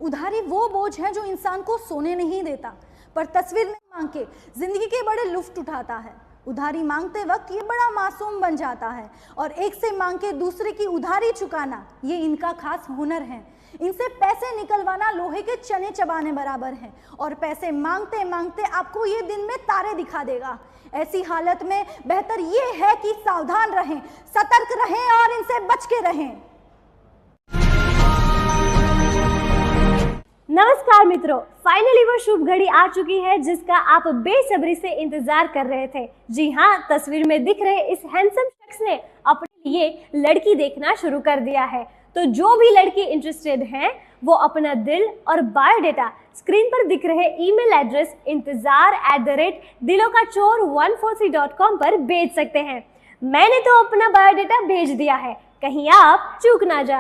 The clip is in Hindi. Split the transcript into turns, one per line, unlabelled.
उधारी वो बोझ है जो इंसान को सोने नहीं देता, पर तस्वीर नहीं मांग के जिंदगी के बड़े लुफ्त उठाता है। उधारी मांगते वक्त ये बड़ा मासूम बन जाता है और एक से मांग के दूसरे की उधारी चुकाना ये इनका खास हुनर है। इनसे पैसे निकलवाना लोहे के चने चबाने बराबर है और पैसे मांगते मांगते आपको ये दिन में तारे दिखा देगा। ऐसी हालत में बेहतर ये है कि सावधान रहें, सतर्क रहें और इनसे बच के रहें।
नमस्कार मित्रों, फाइनली वो शुभ घड़ी आ चुकी है जिसका आप बेसब्री से इंतजार कर रहे थे। जी हाँ, तस्वीर में दिख रहे इस हैंडसम शख्स ने अपने लिए लड़की देखना शुरू कर दिया है। तो जो भी लड़की इंटरेस्टेड हैं वो अपना दिल और बायोडेटा स्क्रीन पर दिख रहे ईमेल एड्रेस intizar@dilokachor143.com पर भेज सकते हैं। मैंने तो अपना बायोडेटा भेज दिया है, कहीं आप चूक ना जाए।